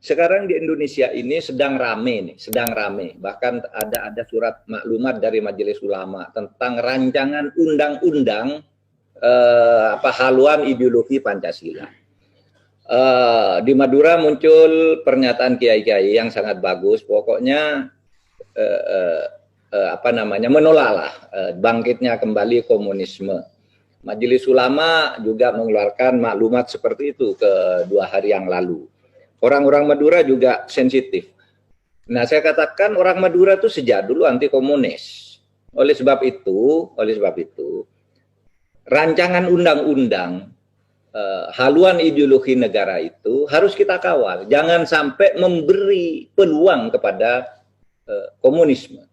sekarang di Indonesia ini sedang rame nih, sedang rame. Bahkan ada surat maklumat dari Majelis Ulama tentang rancangan undang-undang haluan ideologi Pancasila. Di Madura muncul pernyataan kiai-kiai yang sangat bagus. Pokoknya menolaklah bangkitnya kembali komunisme. Majelis Ulama juga mengeluarkan maklumat seperti itu ke 2 hari yang lalu. Orang-orang Madura juga sensitif. Nah, saya katakan orang Madura itu sejak dulu anti komunis. Oleh sebab itu, rancangan undang-undang haluan ideologi negara itu harus kita kawal. Jangan sampai memberi peluang kepada komunisme.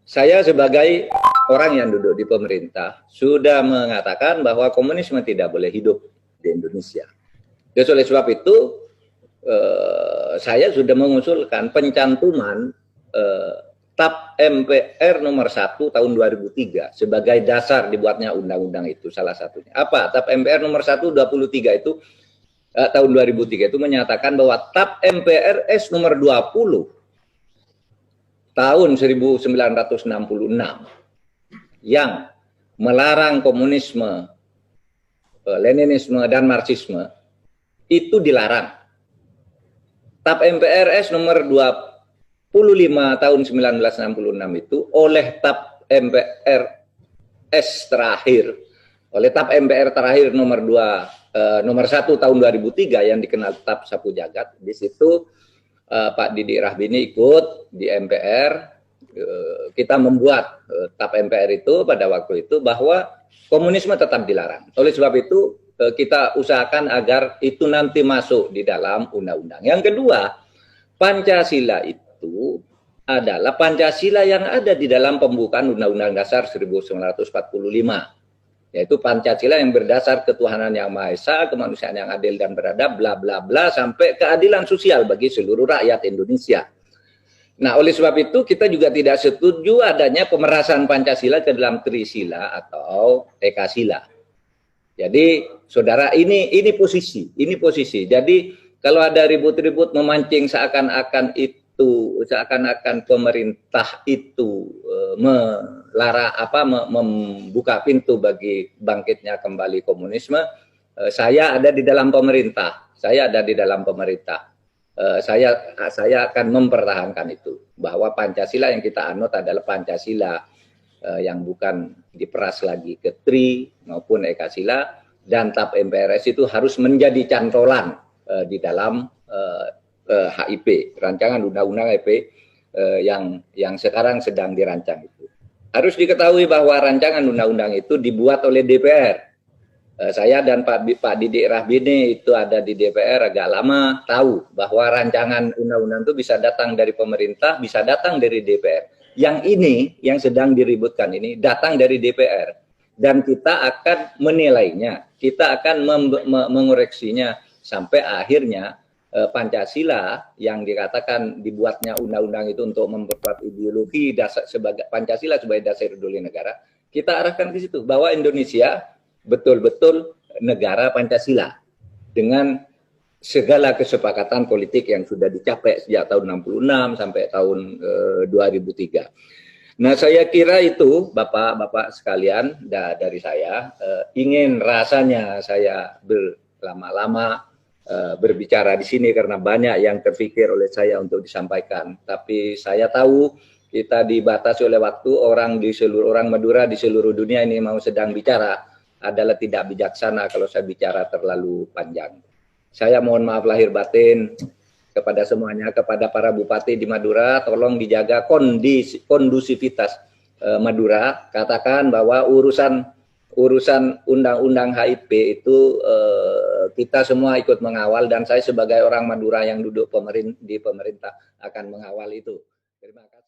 Saya sebagai orang yang duduk di pemerintah sudah mengatakan bahwa komunisme tidak boleh hidup di Indonesia. Jadi oleh sebab itu saya sudah mengusulkan pencantuman TAP MPR nomor 1 tahun 2003 sebagai dasar dibuatnya undang-undang itu salah satunya. Apa? TAP MPR nomor 1 23 itu tahun 2003 itu menyatakan bahwa TAP MPRS nomor 20 tahun 1966 yang melarang komunisme, Leninisme dan Marxisme itu dilarang. TAP MPRS nomor 25 tahun 1966 itu oleh TAP MPRS terakhir, oleh TAP MPR terakhir nomor 1 tahun 2003 yang dikenal TAP Sapu Jagat. Di situ Pak Didik Rahbini ikut di MPR. Kita membuat TAP MPR itu pada waktu itu bahwa komunisme tetap dilarang. Oleh sebab itu kita usahakan agar itu nanti masuk di dalam undang-undang. Yang kedua, Pancasila itu adalah Pancasila yang ada di dalam pembukaan Undang-Undang Dasar 1945. Yaitu Pancasila yang berdasar ketuhanan yang Maha Esa, kemanusiaan yang adil dan beradab, bla bla bla, sampai keadilan sosial bagi seluruh rakyat Indonesia. Nah, oleh sebab itu kita juga tidak setuju adanya pemerasan Pancasila ke dalam Trisila atau Ekasila. Jadi, saudara, ini posisi. Jadi, kalau ada ribut-ribut memancing seakan-akan pemerintah itu membuka pintu bagi bangkitnya kembali komunisme, saya ada di dalam pemerintah. Saya akan mempertahankan itu, bahwa Pancasila yang kita anut adalah Pancasila yang bukan diperas lagi ke Tri maupun Ekasila, dan TAP MPRS itu harus menjadi cantolan di dalam HIP, rancangan undang-undang HIP yang sekarang sedang dirancang itu. Harus diketahui bahwa rancangan undang-undang itu dibuat oleh DPR. Saya dan Pak Didik Rahbini itu ada di DPR agak lama, tahu bahwa rancangan undang-undang itu bisa datang dari pemerintah, bisa datang dari DPR. Yang ini, yang sedang diributkan ini, datang dari DPR. Dan kita akan menilainya, kita akan mengoreksinya sampai akhirnya Pancasila yang dikatakan dibuatnya undang-undang itu untuk memperkuat ideologi sebagai Pancasila sebagai dasar ideologi negara, kita arahkan ke situ bahwa Indonesia betul-betul negara Pancasila dengan segala kesepakatan politik yang sudah dicapai sejak tahun 66 sampai tahun 2003. Nah, saya kira itu Bapak-bapak sekalian dari saya, ingin rasanya saya berlama-lama berbicara di sini karena banyak yang terpikir oleh saya untuk disampaikan. Tapi saya tahu kita dibatasi oleh waktu, orang Madura di seluruh dunia ini mau sedang bicara adalah tidak bijaksana kalau saya bicara terlalu panjang. Saya mohon maaf lahir batin kepada semuanya, kepada para bupati di Madura, tolong dijaga kondusivitas Madura. Katakan bahwa urusan undang-undang HIP itu kita semua ikut mengawal, dan saya sebagai orang Madura yang duduk di pemerintah akan mengawal itu. Terima kasih.